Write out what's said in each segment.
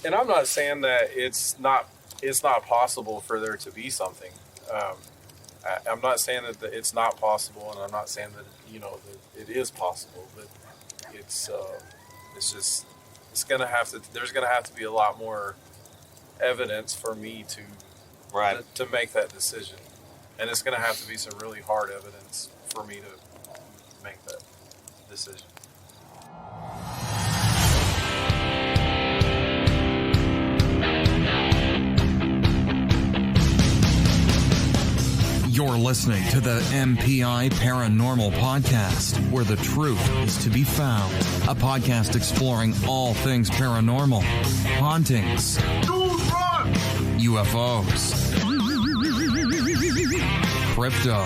And I'm not saying that it's not possible for there to be something. I'm not saying that it's not possible, and I'm not saying that that it is possible. But it's gonna have to. There's gonna have to be a lot more evidence for me to make that decision, and it's gonna have to be some really hard evidence for me to make that decision. You're listening to the MPI Paranormal Podcast, where the truth is to be found. A podcast exploring all things paranormal, hauntings, UFOs, crypto,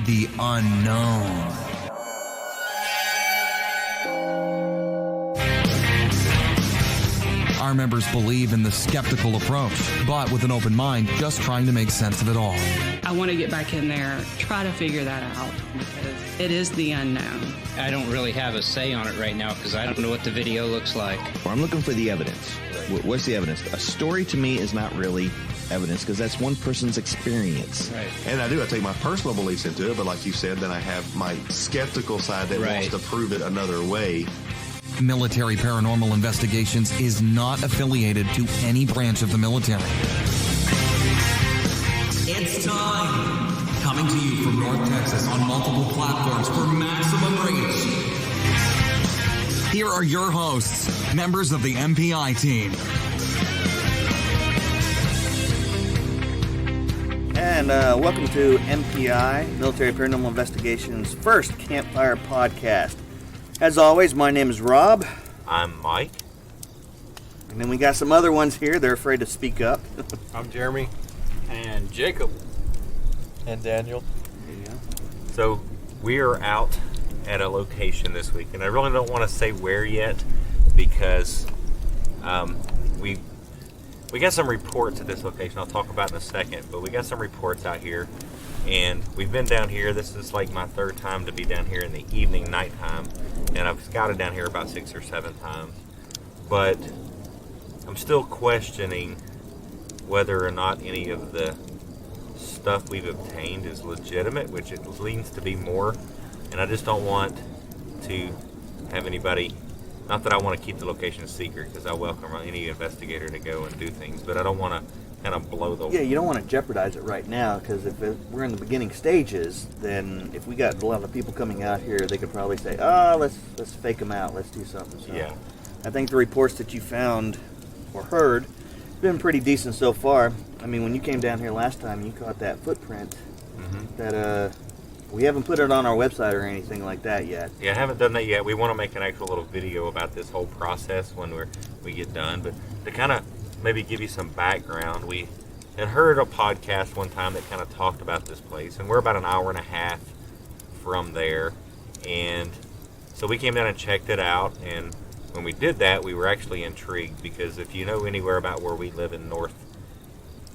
the unknown. Our members believe in the skeptical approach, but with an open mind, just trying to make sense of it all. I want to get back in there, try to figure that out, because it is the unknown. I don't really have a say on it right now because I don't know what the video looks like. Well, I'm looking for the evidence. What's the evidence? A story to me is not really evidence because that's one person's experience. Right. And I take my personal beliefs into it, but like you said, then I have my skeptical side that wants to prove it another way. Military Paranormal Investigations is not affiliated to any branch of the military. It's time! Coming to you from North Texas on multiple platforms for maximum reach. Here are your hosts, members of the MPI team. And welcome to MPI, Military Paranormal Investigations' first Campfire Podcast. As always, my name is Rob. I'm Mike. And then we got some other ones here. They're afraid to speak up. I'm Jeremy. And Jacob. And Daniel. Yeah. So we are out at a location this week, and I really don't want to say where yet because we got some reports at this location. I'll talk about in a second, but we got some reports out here, and we've been down here. This is like my third time to be down here in the evening, nighttime, and I've scouted down here about 6 or 7 times, but I'm still questioning whether or not any of the stuff we've obtained is legitimate, which it leans to be more, and I just don't want to have anybody, not that I want to keep the location a secret, because I welcome any investigator to go and do things, but I don't want to kind of blow the... Yeah, you don't want to jeopardize it right now, because if we're in the beginning stages, then if we got a lot of people coming out here, they could probably say, let's fake them out, let's do something. So yeah. I think the reports that you found or heard have been pretty decent so far. I mean, when you came down here last time, you caught that footprint that we haven't put it on our website or anything like that yet. Yeah, I haven't done that yet. We want to make an actual little video about this whole process when we get done. But to kind of maybe give you some background, we had heard a podcast one time that kind of talked about this place. And we're about an hour and a half from there. And so we came down and checked it out. And when we did that, we were actually intrigued because if you know anywhere about where we live in North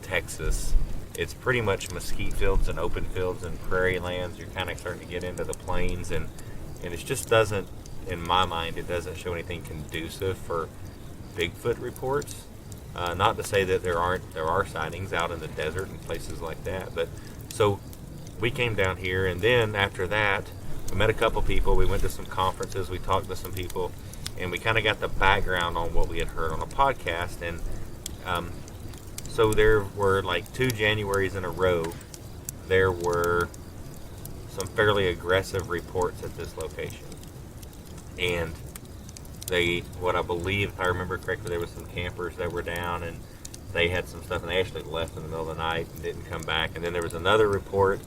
Texas, it's pretty much mesquite fields and open fields and prairie lands. You're kind of starting to get into the plains, and it just doesn't, in my mind, it doesn't show anything conducive for Bigfoot reports. Not to say that there are sightings out in the desert and places like that, but so we came down here, and then after that, we met a couple people. We went to some conferences. We talked to some people, and we kind of got the background on what we had heard on a podcast, and so there were like 2 Januaries in a row, there were some fairly aggressive reports at this location. And what I believe, if I remember correctly, there was some campers that were down and they had some stuff and they actually left in the middle of the night and didn't come back. And then there was another report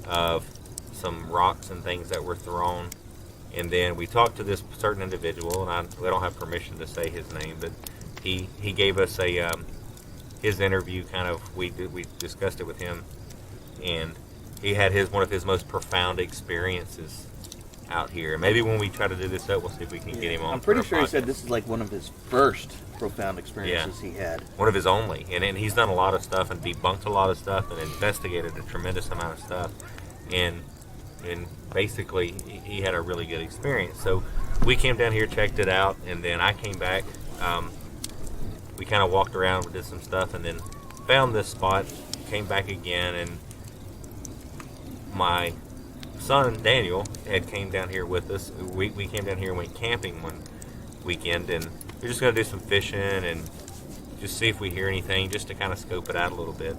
of some rocks and things that were thrown. And then we talked to this certain individual, and we don't have permission to say his name, but he gave us his interview. Kind of we discussed it with him, and he had one of his most profound experiences out here. Maybe when we try to do this up, we'll see if we can get him on. I'm pretty sure he said this is like one of his first profound experiences he had. One of his only, and he's done a lot of stuff and debunked a lot of stuff and investigated a tremendous amount of stuff, and basically he had a really good experience. So we came down here, checked it out, and then I came back. We kind of walked around, did some stuff, and then found this spot, came back again, and my son, Daniel, had came down here with us. We came down here and went camping one weekend, and we're just going to do some fishing and just see if we hear anything, just to kind of scope it out a little bit.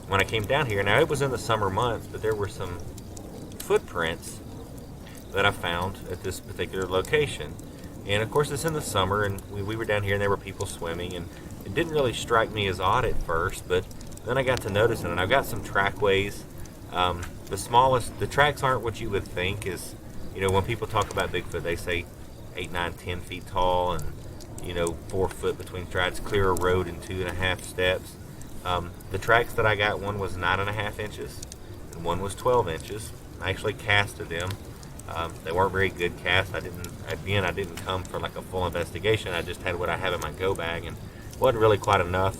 When I came down here, now it was in the summer months, but there were some footprints that I found at this particular location. And of course it's in the summer, and we were down here and there were people swimming, and it didn't really strike me as odd at first, but then I got to noticing it. I've got some trackways. The tracks aren't what you would think is, when people talk about Bigfoot, they say 8, 9, 10 feet tall and, 4 foot between strides, clear a road in 2.5 steps. The tracks that I got, one was 9.5 inches and one was 12 inches. I actually casted them. They weren't very good casts. I didn't come for like a full investigation. I just had what I have in my go bag, and it wasn't really quite enough.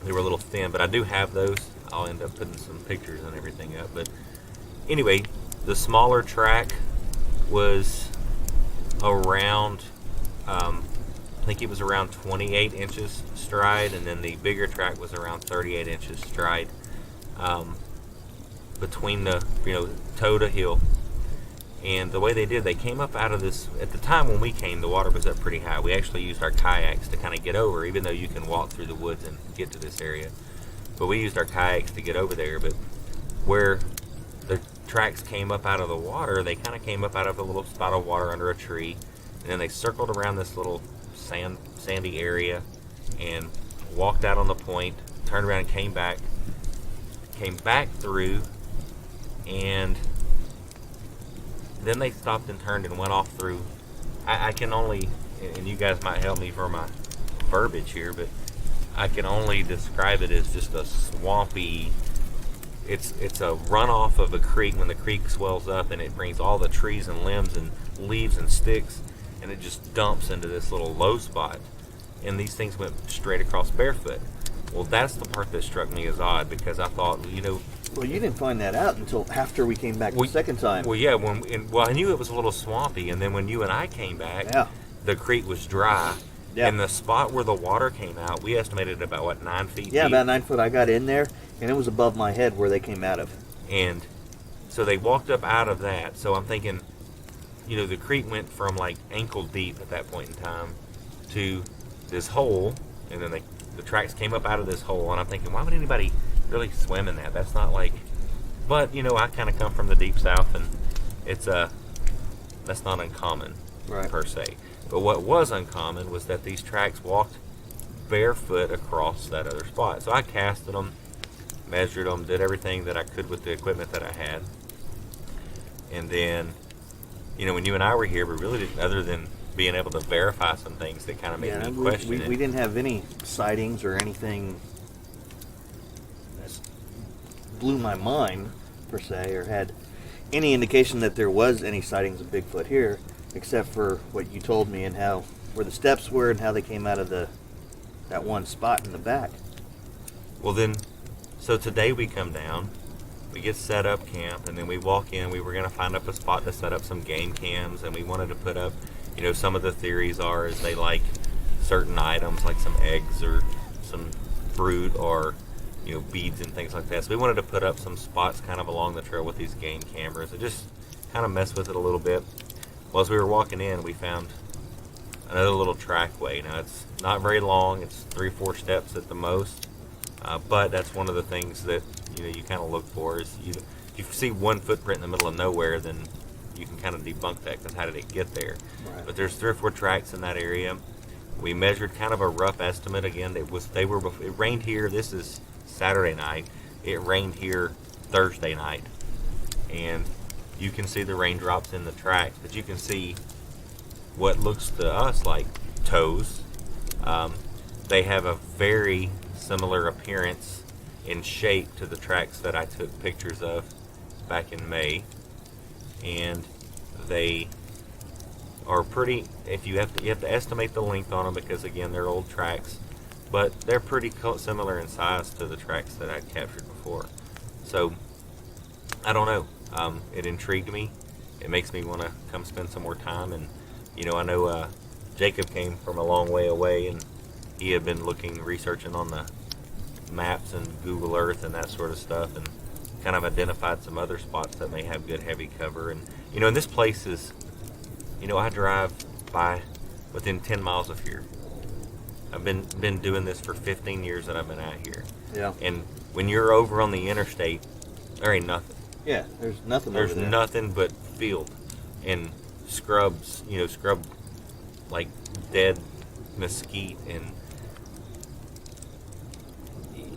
They were a little thin, but I do have those. I'll end up putting some pictures and everything up. But anyway, the smaller track was around, I think it was around 28 inches stride, and then the bigger track was around 38 inches stride, between the, toe to heel. And the way they came up out of this, at the time when we came, the water was up pretty high. We actually used our kayaks to kind of get over, even though you can walk through the woods and get to this area. But we used our kayaks to get over there. But where the tracks came up out of the water, they kind of came up out of a little spot of water under a tree. And then they circled around this little sandy area and walked out on the point, turned around and came back through, and then they stopped and turned and went off through. I can only, and you guys might help me for my verbiage here, but I can only describe it as just a swampy, it's a runoff of a creek when the creek swells up, and it brings all the trees and limbs and leaves and sticks, and it just dumps into this little low spot. And these things went straight across barefoot. Well, that's the part that struck me as odd, because I thought, Well, you didn't find that out until after we came back the second time. Well, yeah. I knew it was a little swampy, and then when you and I came back, the creek was dry. Yeah. And the spot where the water came out, we estimated about, 9 feet deep? Yeah, about 9 foot. I got in there, and it was above my head where they came out of. And so they walked up out of that. So I'm thinking, the creek went from like ankle deep at that point in time to this hole, and then the tracks came up out of this hole, and I'm thinking, why would anybody really swim in that? That's not like, but I kind of come from the deep south, and it's that's not uncommon, right, per se. But what was uncommon was that these tracks walked barefoot across that other spot. So I casted them, measured them, did everything that I could with the equipment that I had, and then when you and I were here, we really didn't, other than being able to verify some things that kind of made me question it. We didn't have any sightings or anything blew my mind per se, or had any indication that there was any sightings of Bigfoot here, except for what you told me and where the steps were and how they came out of that one spot in the back. Well then, so today we come down, we get set up camp, and then we walk in. We were going to find up a spot to set up some game cams, and we wanted to put up, some of the theories are is they like certain items like some eggs or some fruit or beads and things like that. So we wanted to put up some spots kind of along the trail with these game cameras and just kind of mess with it a little bit. Well, as we were walking in, we found another little trackway. Now, it's not very long. It's 3 or 4 steps at the most. But that's one of the things that, you kind of look for is if you see one footprint in the middle of nowhere, then you can kind of debunk that, because how did it get there? Right. But there's 3 or 4 tracks in that area. We measured kind of a rough estimate. Again, it rained here. This is Saturday night. It rained here Thursday night, and you can see the raindrops in the tracks, but you can see what looks to us like toes. They have a very similar appearance in shape to the tracks that I took pictures of back in May, and they are pretty. You have to estimate the length on them, because again, they're old tracks, but they're pretty similar in size to the tracks that I captured before. So I don't know. It intrigued me. It makes me want to come spend some more time and I know Jacob came from a long way away, and he had been researching on the maps and Google Earth and that sort of stuff, and kind of identified some other spots that may have good heavy cover. And and this place is, I drive by within 10 miles of here. I've been doing this for 15 years that I've been out here. Yeah. And when you're over on the interstate, there ain't nothing. Yeah, there's nothing. There's over there. nothing but field and scrubs. Scrub like dead mesquite, and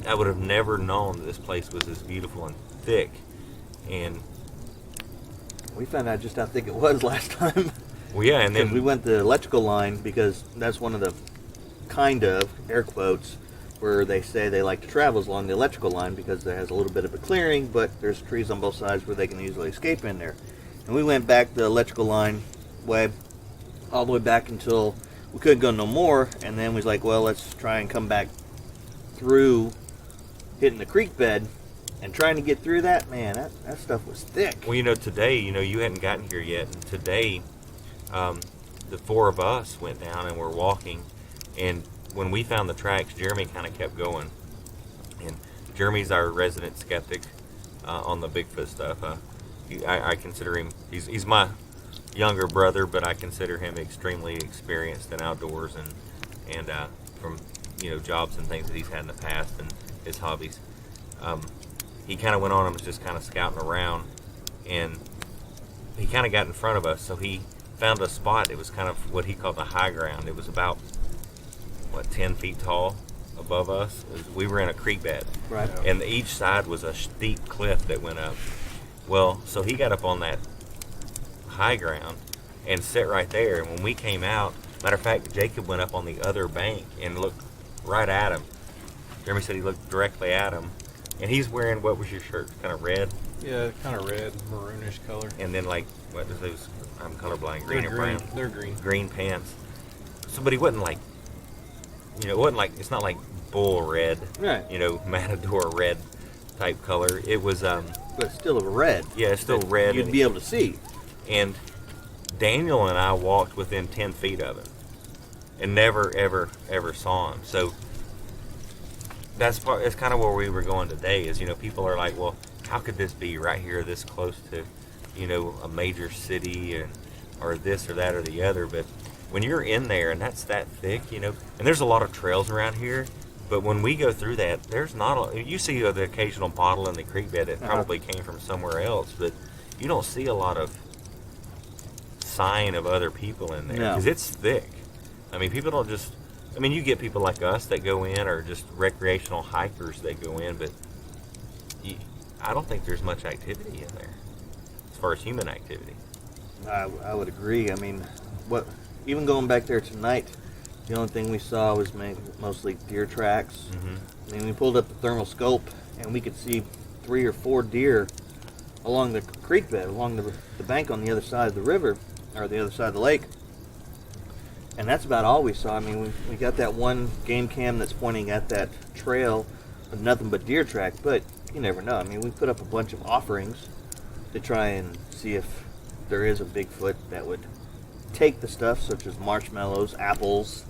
I would have never known this place was as beautiful and thick. And we found out just how thick it was last time. Well, yeah, and then we went the electrical line because that's one of the kind of air quotes where they say they like to travel along the electrical line because it has a little bit of a clearing, but there's trees on both sides where they can easily escape in there. And we went back the electrical line way, all the way back until we couldn't go no more, and then we was like, well, let's try and come back through hitting the creek bed, and trying to get through that, man, that stuff was thick. Well, today, you hadn't gotten here yet, and today, the four of us went down and were walking, and when we found the tracks, Jeremy kind of kept going. And Jeremy's our resident skeptic on the Bigfoot stuff. I consider him, he's my younger brother, but I consider him extremely experienced in outdoors and from jobs and things that he's had in the past and his hobbies. He kind of went on and was just kind of scouting around, and he kind of got in front of us, so he found a spot. It was kind of what he called the high ground. It was about 10 feet tall above us. We were in a creek bed, right? And each side was a steep cliff that went up. Well, so he got up on that high ground and sat right there. And when we came out, matter of fact, Jacob went up on the other bank and looked right at him. Jeremy said he looked directly at him, and he's wearing, what was your shirt? Kind of red? Yeah, kind of red, maroonish color. And then what is those? I'm colorblind. Green or brown? They're green. Green pants. So, but he wasn't like, it wasn't like, it's not like bull red, right? Matador red type color. It was, but it's still a red. Yeah, it's still red. You'd be able to see. And Daniel and I walked within 10 feet of him and never, ever, ever saw him. So that's kind of where we were going today is, people are like, well, how could this be right here this close to, a major city or this or that or the other? But when you're in there and that's that thick, and there's a lot of trails around here, but when we go through that, there's not you see the occasional bottle in the creek bed that probably came from somewhere else, but you don't see a lot of sign of other people in there because it's thick. I mean, people don't just, you get people like us that go in, or just recreational hikers that go in, but I don't think there's much activity in there as far as human activity. I would agree. Even going back there tonight, the only thing we saw was mostly deer tracks. Mm-hmm. We pulled up the thermal scope, and we could see 3 or 4 deer along the creek bed, along the bank on the other side of the river, or the other side of the lake. And that's about all we saw. We got that one game cam that's pointing at that trail of nothing but deer tracks, but you never know. We put up a bunch of offerings to try and see if there is a Bigfoot that would take the stuff, such as marshmallows, apples.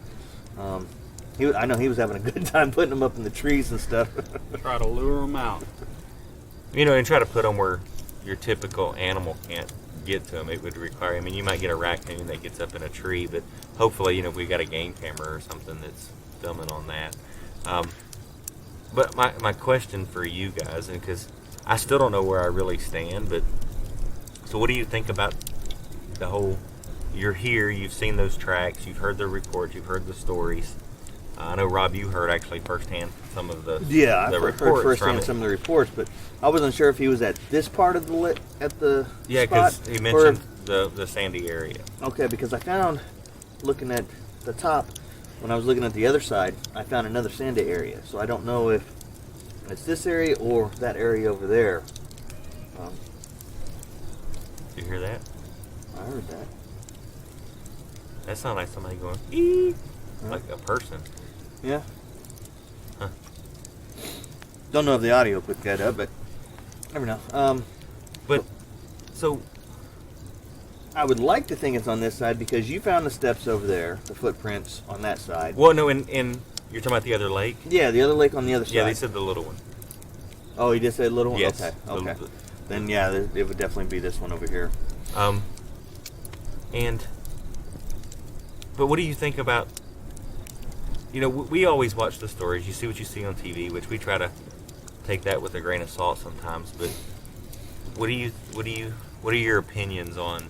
I know he was having a good time putting them up in the trees and stuff. Try to lure them out. And try to put them where your typical animal can't get to them. It would require, you might get a raccoon that gets up in a tree, but hopefully, we got a game camera or something that's filming on that. But my question for you guys, and because I still don't know where I really stand, but so what do you think about the whole, you're here, you've seen those tracks, you've heard the reports, you've heard the stories. I know, Rob, you heard actually firsthand some of the reports. Yeah, I heard firsthand some of the reports, but I wasn't sure if he was at this part of the spot. Yeah, because he mentioned the sandy area. Okay, because I found, looking at the top, when I was looking at the other side, I found another sandy area. So I don't know if it's this area or that area over there. Did you hear that? I heard that. That sounded like somebody going, ee, like a person. Yeah. Huh. Don't know if the audio picked that up, but never know. But so I would like to think it's on this side because you found the steps over there, the footprints on that side. Well, no, in you're talking about the other lake? Yeah, the other lake on the other side. Yeah, they said the little one. Oh, he just said little one? Yes. Okay. Then, yeah, it would definitely be this one over here. But what do you think about, we always watch the stories. You see what you see on TV, which we try to take that with a grain of salt sometimes. But what are your opinions on,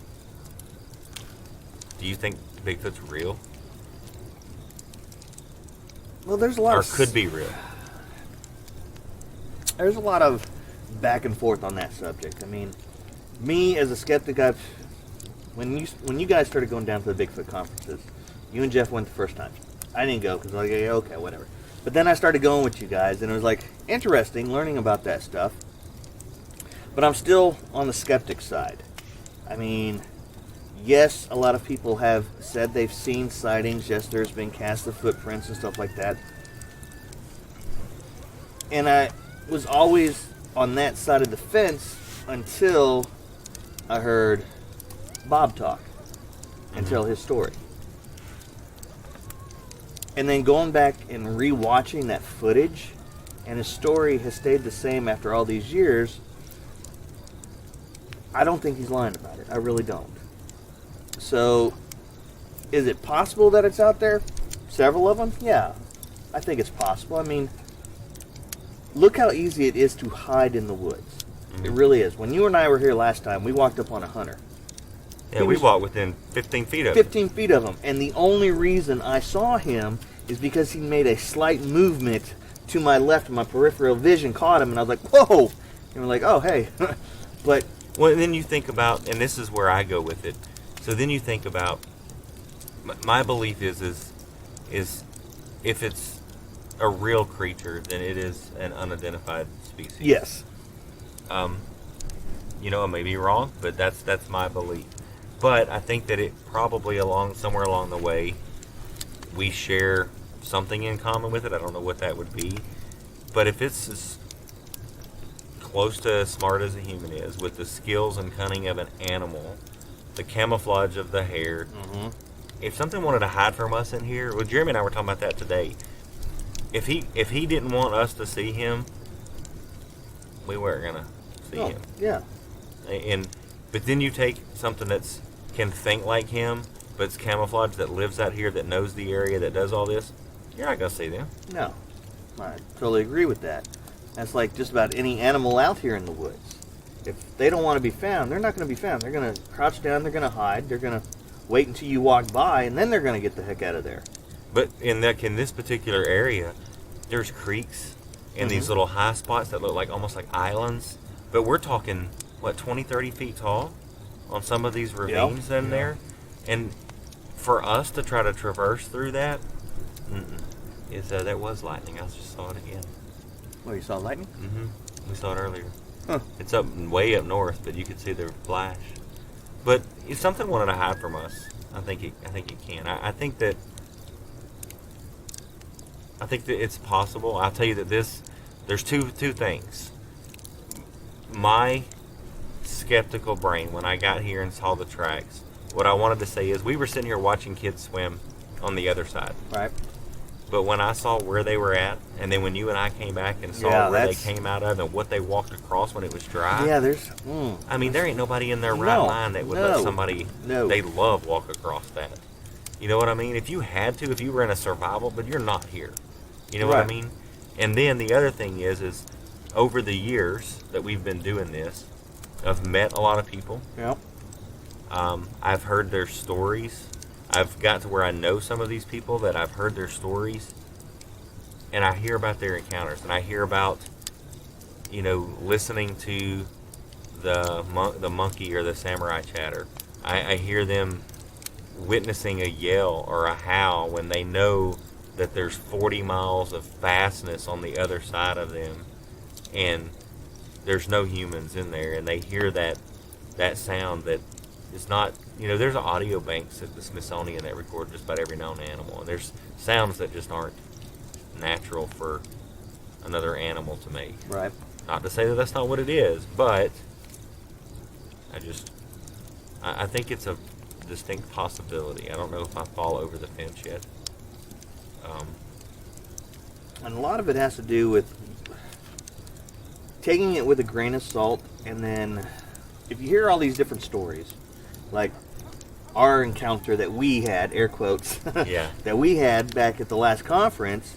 do you think Bigfoot's real? Well, there's a lot or could be real. There's a lot of back and forth on that subject. I mean, me as a skeptic, when you guys started going down to the Bigfoot conferences, you and Jeff went the first time. I didn't go because I was like, yeah, okay, whatever. But then I started going with you guys, and it was like interesting learning about that stuff. But I'm still on the skeptic side. I mean, yes, a lot of people have said they've seen sightings. Yes, there's been cast of footprints and stuff like that. And I was always on that side of the fence until I heard Bob talk and tell his story. And then going back and rewatching that footage, and his story has stayed the same after all these years, I don't think he's lying about it. I really don't. So, is it possible that it's out there? Several of them? Yeah, I think it's possible. I mean, look how easy it is to hide in the woods. It really is. When you and I were here last time, we walked up on a hunter. Yeah, we walked within 15 feet of him. 15 feet of him. And the only reason I saw him is because he made a slight movement to my left. My peripheral vision caught him, and I was like, whoa! And we're like, oh, hey. But... Well, then you think about, and this is where I go with it. So then you think about, my belief is if it's a real creature, then it is an unidentified species. Yes. I may be wrong, but that's my belief. But I think that it probably somewhere along the way, we share something in common with it. I don't know what that would be. But if it's as close to as smart as a human is, with the skills and cunning of an animal, the camouflage of the hair, if something wanted to hide from us in here, well, Jeremy and I were talking about that today. If he didn't want us to see him, we weren't gonna see him. Yeah. But then you take something that's can think like him, but it's camouflage, that lives out here, that knows the area, that does all this. You're not gonna see them. No, I totally agree with that. That's like just about any animal out here in the woods. If they don't want to be found, they're not going to be found. They're going to crouch down, they're going to hide, they're going to wait until you walk by, and then they're going to get the heck out of there. But in this particular area, there's creeks and these little high spots that look like almost like islands. But we're talking, 20, 30 feet tall on some of these ravines in there. And for us to try to traverse through that, that was lightning. I just saw it again. Oh, you saw lightning? Mm-hmm. We saw it earlier. Huh. It's way up north, but you could see the flash. But if something wanted to hide from us, I think it can. I think that it's possible. I'll tell you that there's two things. My skeptical brain, when I got here and saw the tracks, what I wanted to say is we were sitting here watching kids swim on the other side. Right. But when I saw where they were at, and then when you and I came back and saw where they came out of and what they walked across when it was dry. Yeah, there's... I mean, there ain't nobody in their right mind that would let somebody they love walk across that. You know what I mean? If you had to, if you were in a survival, but you're not here. You know what I mean? And then the other thing is over the years that we've been doing this, I've met a lot of people. Yep. I've heard their stories. I've got to where I know some of these people that I've heard their stories, and I hear about their encounters, and I hear about, listening to the monkey or the samurai chatter. I hear them witnessing a yell or a howl when they know that there's 40 miles of fastness on the other side of them, and there's no humans in there, and they hear that sound that is not, there's audio banks at the Smithsonian that record just about every known animal, and there's sounds that just aren't natural for another animal to make. Right. I think it's a distinct possibility. I don't know if I fall over the fence yet. And a lot of it has to do with taking it with a grain of salt, and then if you hear all these different stories, like our encounter that we had, air quotes, that we had back at the last conference,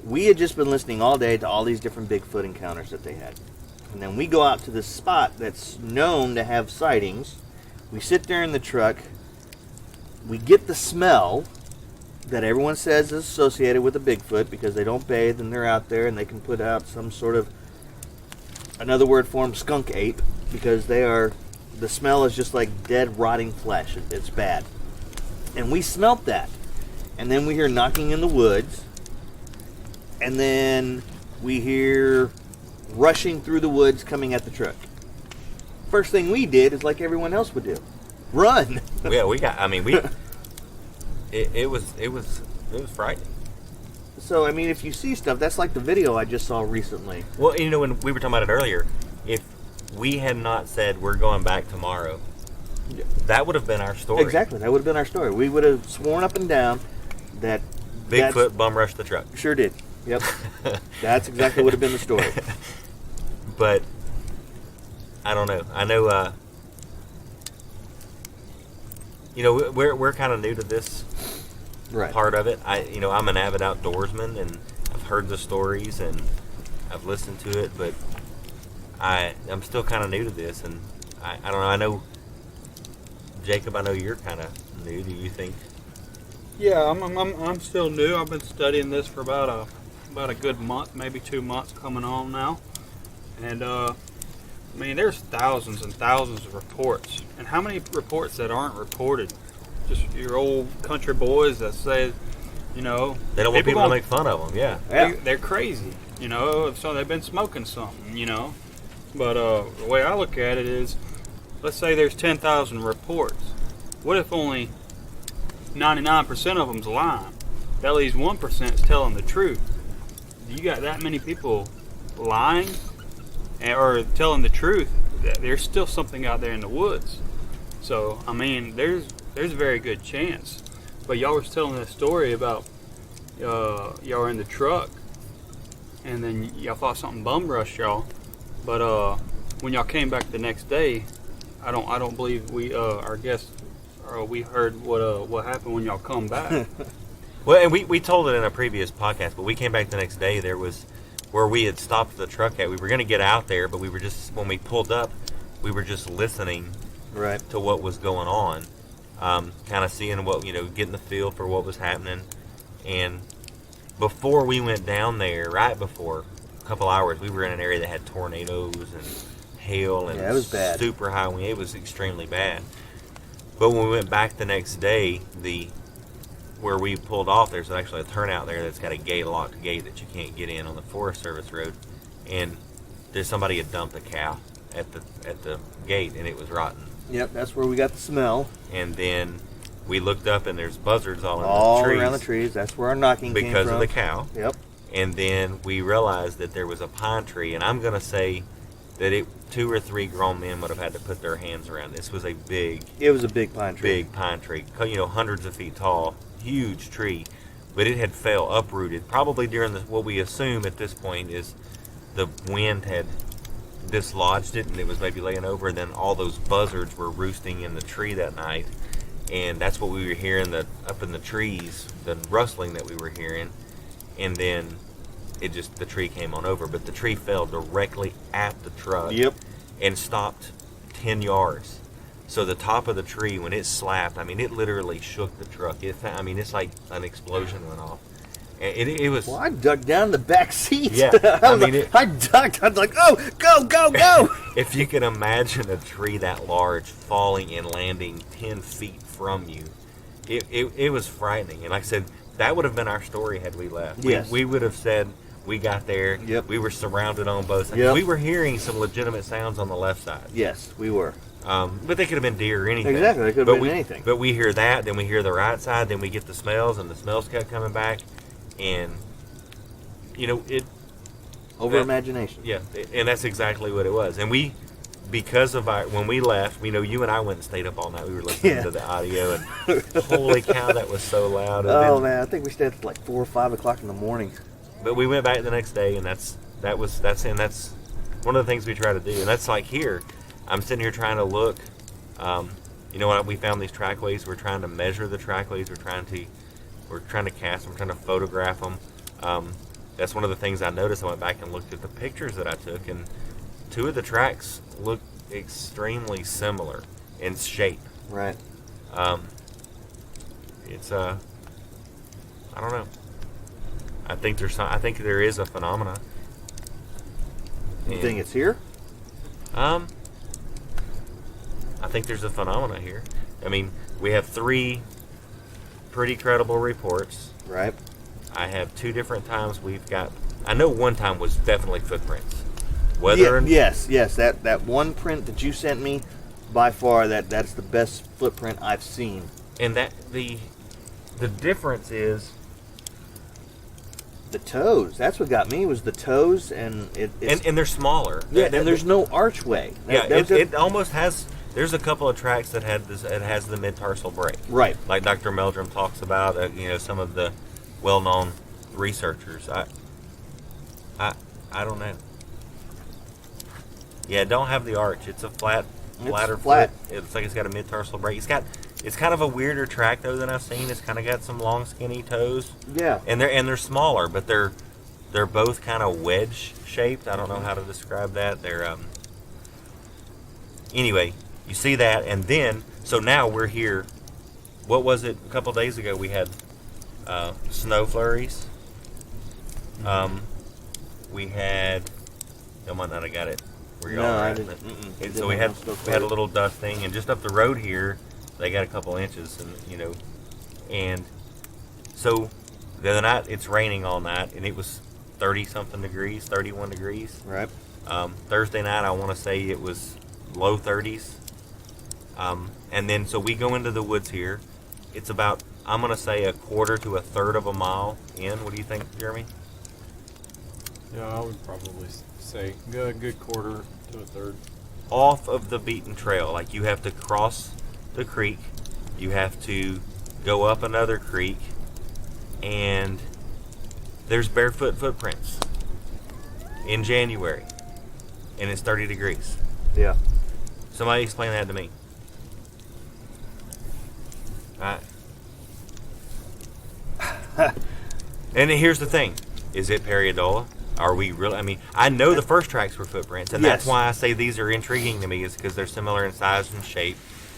we had just been listening all day to all these different Bigfoot encounters that they had. And then we go out to this spot that's known to have sightings. We sit there in the truck. We get the smell that everyone says is associated with a Bigfoot because they don't bathe and they're out there and they can put out some sort of, another word for them, skunk ape, because the smell is just like dead, rotting flesh. It's bad. And we smelt that. And then we hear knocking in the woods. And then we hear rushing through the woods coming at the truck. First thing we did is like everyone else would do. Run! Yeah, it was frightening. So, I mean, if you see stuff, that's like the video I just saw recently. Well, you know, when we were talking about it earlier, if we had not said we're going back tomorrow, that would have been our story. Exactly, that would have been our story. We would have sworn up and down that Bigfoot bum rushed the truck. Sure did. Yep. That's exactly what would have been the story. But I don't know. I know. You know, we're kind of new to this part of it. I'm an avid outdoorsman, and I've heard the stories and I've listened to it, but I'm still kind of new to this, and I don't know. I know, Jacob, I know you're kind of new. Do you think? Yeah, I'm still new. I've been studying this for about a good month, maybe 2 months coming on now, and I mean, there's thousands and thousands of reports, and how many reports that aren't reported? Just your old country boys that say, you know, they don't want people to make fun of them. Yeah, they're crazy, you know. So they've been smoking something, you know. But the way I look at it is, let's say there's 10,000 reports. What if only 99% of them's lying? That leaves 1% is telling the truth. You got that many people lying or telling the truth, there's still something out there in the woods. So, I mean, there's a very good chance. But y'all was telling that story about y'all were in the truck and then y'all thought something bum rushed y'all. But when y'all came back the next day, I don't believe our guests we heard what happened when y'all come back. Well, and we told it in a previous podcast, but we came back the next day. There was where we had stopped the truck at. We were going to get out there, but we were just, when we pulled up, we were just listening to what was going on, kind of seeing what, you know, getting the feel for what was happening. And before we went down there, right before a couple hours, we were in an area that had tornadoes and hail and it was bad. Super high wind. It was extremely bad. But when we went back the next day, where we pulled off, there's actually a turnout there that's got a locked gate that you can't get in on the Forest Service road, and there's somebody had dumped a cow at the gate, and it was rotten. Yep, that's where we got the smell. And then we looked up, and there's buzzards all around the trees. That's where our knocking came from. Because of the cow. Yep. And then we realized that there was a pine tree, and I'm going to say that 2 or 3 grown men would have had to put their hands around this. It was a big pine tree. Big pine tree, you know, hundreds of feet tall, huge tree, but it had fell uprooted, probably during what we assume at this point is the wind had dislodged it, and it was maybe laying over, and then all those buzzards were roosting in the tree that night, and that's what we were hearing up in the trees, the rustling that we were hearing, and then the tree came on over, but the tree fell directly at the truck. Yep. And stopped 10 yards. So the top of the tree, when it slapped, I mean, it literally shook the truck. It's like an explosion went off. And it was... Well, I dug down the back seat. Yeah. I ducked. I was like, oh, go. If you can imagine a tree that large falling and landing 10 feet from you, it was frightening. And like I said, that would have been our story had we left. Yes. We would have said... We got there. Yep. We were surrounded on both sides. Yep. We were hearing some legitimate sounds on the left side. Yes, we were. But they could have been deer or anything. Exactly, they could have been anything. But we hear that, then we hear the right side, then we get the smells, and the smells kept coming back. And, you know, imagination. Yeah, and that's exactly what it was. And we because of when we left, you and I went and stayed up all night. We were listening to the audio, and holy cow, that was so loud. And man, I think we stayed at like 4 or 5 o'clock in the morning. But we went back the next day, and that's one of the things we try to do. And that's like here, I'm sitting here trying to look. What we found these trackways. We're trying to measure the trackways. We're trying to cast them. We're trying to photograph them. That's one of the things I noticed. I went back and looked at the pictures that I took, and 2 of the tracks look extremely similar in shape. Right. It's I don't know. I think there is a phenomena. You think it's here? I think there's a phenomena here. I mean, we have 3 pretty credible reports. Right. I have 2 different times I know one time was definitely footprints. Yes. That one print that you sent me, by far, that's the best footprint I've seen. And that the difference is the toes. That's what got me, was the toes, and and they're smaller. Yeah, and there's no archway. It almost has. There's a couple of tracks that has the mid-tarsal break. Right. Like Dr. Meldrum talks about, some of the well-known researchers. I don't know. Yeah, don't have the arch. It's a flatter flat. foot. It's like it's got a mid-tarsal break. It's kind of a weirder track though than I've seen. It's kind of got some long, skinny toes. Yeah. And they're smaller, but they're both kind of wedge shaped. I don't know how to describe that. They're anyway. You see that, and then so now we're here. What was it? A couple days ago we had snow flurries. We had. I might not have got it. Were you all right? And so we had a little dusting, and just up the road here, they got a couple inches, and so the other night it's raining all night, and it was 30-something degrees, 31 degrees. Right. Thursday night, I want to say it was low 30s. And then so we go into the woods here. It's about, I'm going to say, a quarter to a third of a mile in. What do you think, Jeremy? Yeah, I would probably say a good quarter to a third. Off of the beaten trail. Like, you have to cross the creek. You have to go up another creek. And there's barefoot footprints in January. And it's 30 degrees. Yeah. Somebody explain that to me. And here's the thing. Is it periodola? Are we really? I mean, I know the first tracks were footprints, and that's why I say these are intriguing to me, is because they're similar in size and shape,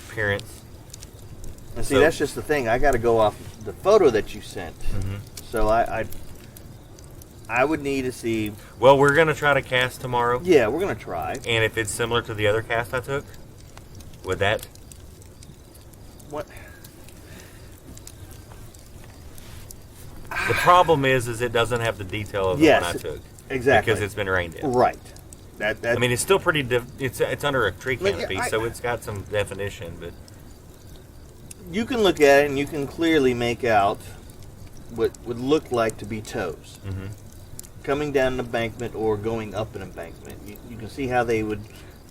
appearance. And see, that's just the thing. I got to go off the photo that you sent. Mm-hmm. So I would need to see. Well, we're going to try to cast tomorrow. Yeah, we're going to try. And if it's similar to the other cast I took, would that? What? The problem is it doesn't have the detail of the one I took. Exactly. Because it's been rained in. Right. I mean, it's still pretty. It's under a tree canopy, so it's got some definition. But you can look at it and you can clearly make out what would look like to be toes. Mm-hmm. Coming down an embankment or going up an embankment. You can see how they would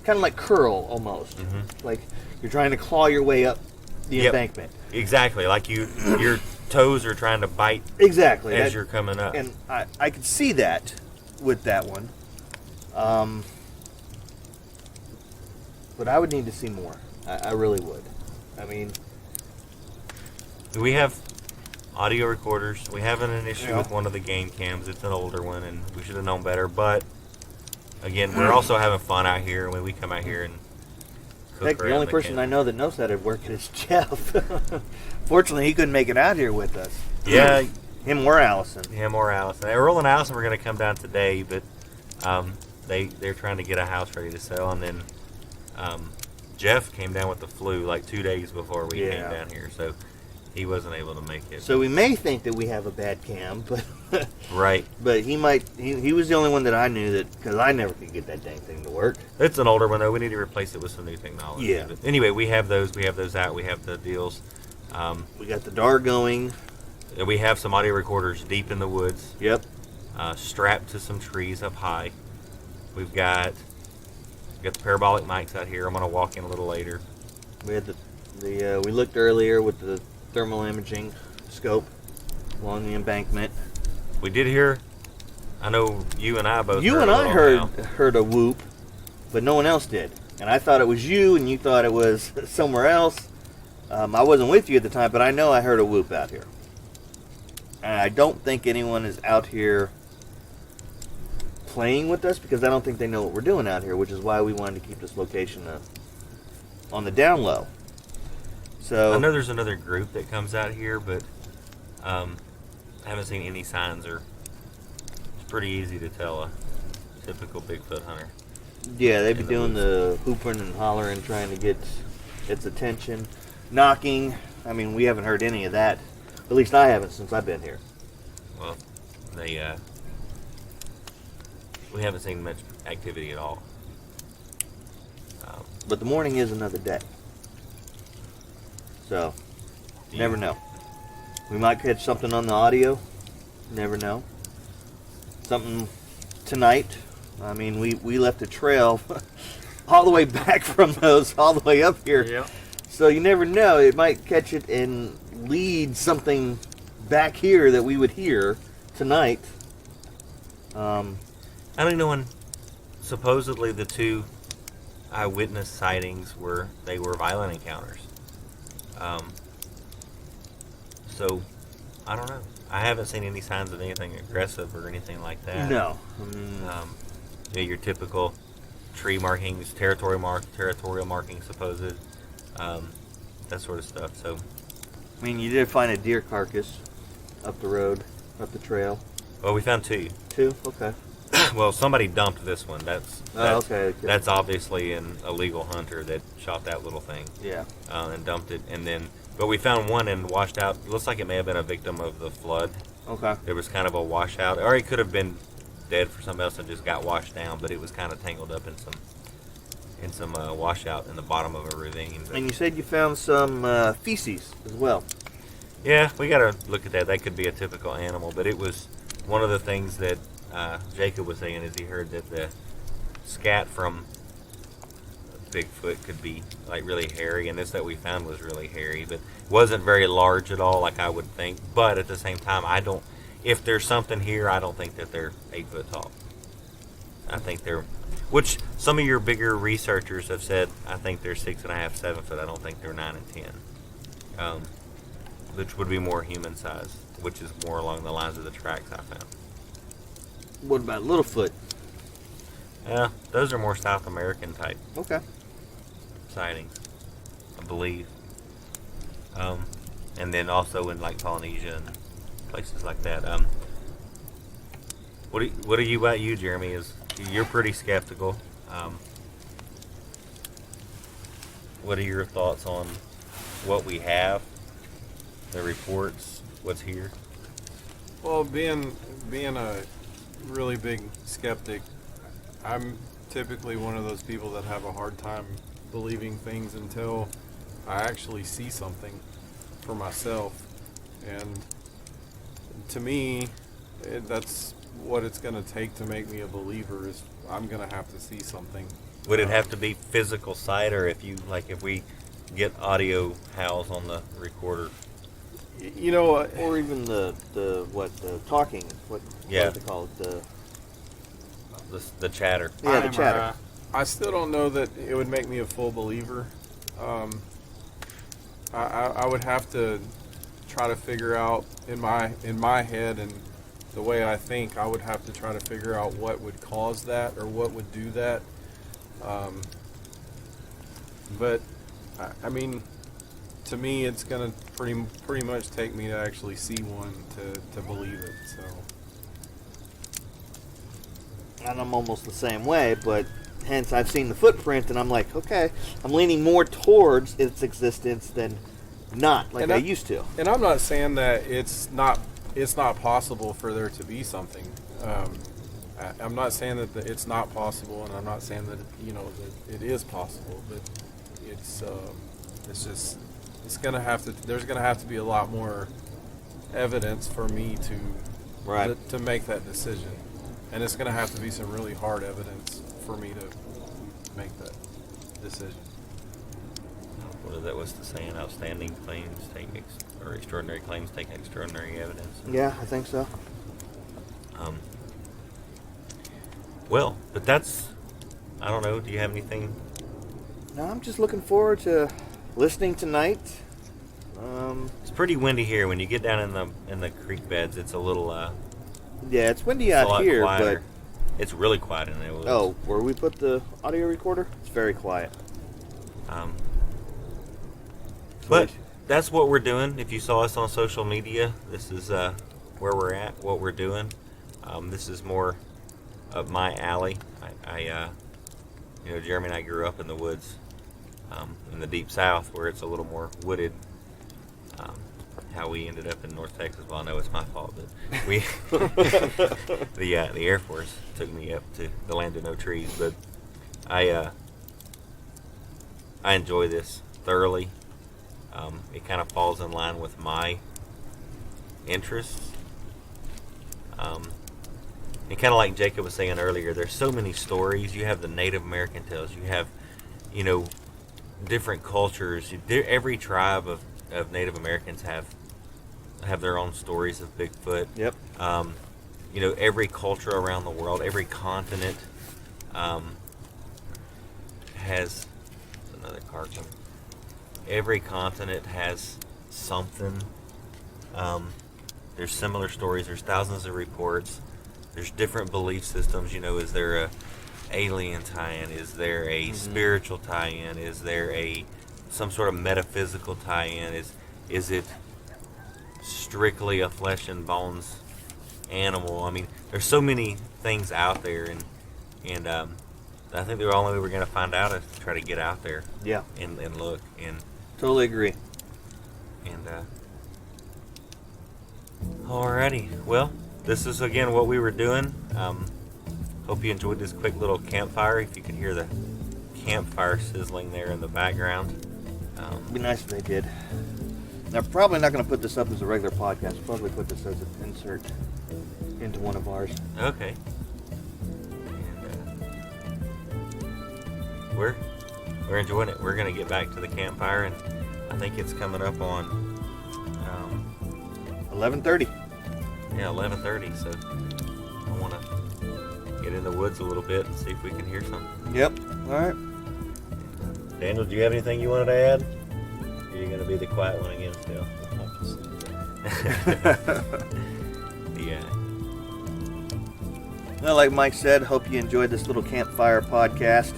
kind of like curl almost. Mm-hmm. Like you're trying to claw your way up the embankment. Exactly. Like your toes are trying to bite exactly as you're coming up. And I could see that with that one. But I would need to see more. I really would. I mean, we have audio recorders. We have an issue with one of the game cams. It's an older one, and we should have known better. But again, we're also having fun out here when we come out here and cook. Heck, the only person I know that knows how to work it is Jeff. Fortunately, he couldn't make it out here with us. Yeah. Him or Allison. Earl and Allison were going to come down today, but they're trying to get a house ready to sell. And then Jeff came down with the flu like 2 days before we came down here, so he wasn't able to make it. So we may think that we have a bad cam, but right. But he might. He was the only one that I knew that, because I never could get that dang thing to work. It's an older one though. We need to replace it with some new technology. Yeah. But anyway, we have those. We have those out. We have the deals. We got the DAR going. And we have some audio recorders deep in the woods. Yep. Strapped to some trees up high. We've got We got the parabolic mics out here. I'm going to walk in a little later. We had we looked earlier with the thermal imaging scope along the embankment. We did hear. I know you and I both. Heard a whoop, but no one else did. And I thought it was you, and you thought it was somewhere else. I wasn't with you at the time, but I know I heard a whoop out here. And I don't think anyone is out here playing with us because I don't think they know what we're doing out here, which is why we wanted to keep this location on the down low. So I know there's another group that comes out here, but I haven't seen any signs. It's pretty easy to tell a typical Bigfoot hunter. Yeah, they be doing the hooping and hollering, trying to get its attention, knocking. I mean, we haven't heard any of that. At least I haven't since I've been here. Well, we haven't seen much activity at all. But the morning is another day. So, never know. We might catch something on the audio. Never know. Something tonight. I mean, we left a trail all the way back from those, all the way up here. Yep. So you never know. It might catch it and lead something back here that we would hear tonight. I don't know when. Supposedly, the two eyewitness sightings were violent encounters. So I don't know. I haven't seen any signs of anything aggressive or anything like that. No. Your typical tree markings, territorial markings, supposed, that sort of stuff. So, I mean, you did find a deer carcass up the road, up the trail. Well, we found two. Two? Okay. Well, somebody dumped this one. That's okay. That's obviously an illegal hunter that shot that little thing. Yeah. And dumped it, but we found one and washed out. It looks like it may have been a victim of the flood. Okay. There was kind of a washout, or it could have been dead for something else and just got washed down, but it was kind of tangled up in some washout in the bottom of a ravine. And you said you found some feces as well. Yeah, we got to look at that. That could be a typical animal, but it was one of the things that Jacob was saying is he heard that the scat from Bigfoot could be like really hairy, and this that we found was really hairy, but wasn't very large at all like I would think. But at the same time, if there's something here, I don't think that they're 8 foot tall. I think which some of your bigger researchers have said, I think they're 6.5, 7 foot. I don't think they're 9 and 10. Which would be more human size, which is more along the lines of the tracks I found. What about Littlefoot? Yeah, those are more South American type. Okay. Sightings, I believe. And then also in like Polynesia and places like that. What are you about you, Jeremy? You're pretty skeptical. What are your thoughts on what we have, the reports, what's here? Well, being a really big skeptic, I'm typically one of those people that have a hard time believing things until I actually see something for myself. And to me, that's what it's going to take to make me a believer, is I'm going to have to see something. Would it have to be physical sight, or if we get audio howls on the recorder? You know, or even the talking, what do they call it? The chatter. Yeah, the chatter. I still don't know that it would make me a full believer. I would have to try to figure out in my head and the way I think, I would have to try to figure out what would cause that or what would do that. But I mean, to me, it's gonna pretty much take me to actually see one to believe it. So, and I'm almost the same way, but hence I've seen the footprint, and I'm like, okay, I'm leaning more towards its existence than not, like I used to. And I'm not saying that it's not possible for there to be something. I'm not saying that it's not possible, and I'm not saying that that it is possible. But it's just there's gonna have to be a lot more evidence for me to make that decision, and it's gonna have to be some really hard evidence for me make that decision. What's the saying? Outstanding claims or extraordinary claims take extraordinary evidence. Yeah, I think so. Well, but that's, I don't know. Do you have anything? No, I'm just looking forward to listening tonight. It's pretty windy here. When you get down in the creek beds, it's a little. Yeah, it's windy out here, quieter. but it's really quiet in there. Oh, where we put the audio recorder, it's very quiet. But that's what we're doing. If you saw us on social media, this is where we're at, what we're doing. This is more of my alley. Jeremy and I grew up in the woods, in the deep south, where it's a little more wooded. How we ended up in North Texas, well, I know it's my fault, but we, the Air Force took me up to the land of no trees. But I enjoy this thoroughly. It kind of falls in line with my interests. And kind of like Jacob was saying earlier, there's so many stories. You have the Native American tales. You have, different cultures. Every tribe of Native Americans have their own stories of Bigfoot. Yep. Every culture around the world, every continent has another car coming. Every continent has something. There's similar stories. There's thousands of reports. There's different belief systems. Is there a alien tie-in? Is there a spiritual tie-in? Is there some sort of metaphysical tie-in? Is it strictly a flesh and bones animal? I mean, there's so many things out there, and I think the only way we're going to find out is to try to get out there. Yeah. And look and totally agree. And alrighty, well, this is again what we were doing. Hope you enjoyed this quick little campfire. If you could hear the campfire sizzling there in the background. It'd be nice if they did. They're probably not going to put this up as a regular podcast. We'll probably put this as an insert into one of ours. Okay. And we're enjoying it. We're going to get back to the campfire, and I think it's coming up on 11:30. Yeah, 11:30. So I want to get in the woods a little bit and see if we can hear something. Yep. All right. Daniel, do you have anything you wanted to add? Or are you going to be the quiet one again still? Yeah. Well, like Mike said, hope you enjoyed this little campfire podcast.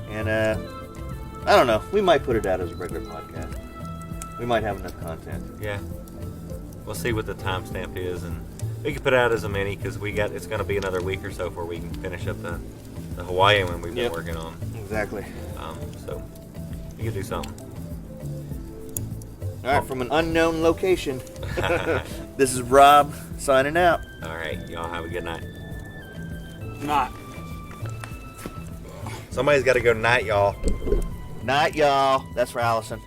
And I don't know, we might put it out as a regular podcast. We might have enough content. Yeah. We'll see what the timestamp is, and we can put it out as a mini because it's going to be another week or so before we can finish up the Hawaii one we've been working on. Exactly. So we can do something. All right, from an unknown location. This is Rob signing out. All right, y'all have a good night. Night. Somebody's got to go night, y'all. Night, y'all. That's for Allison.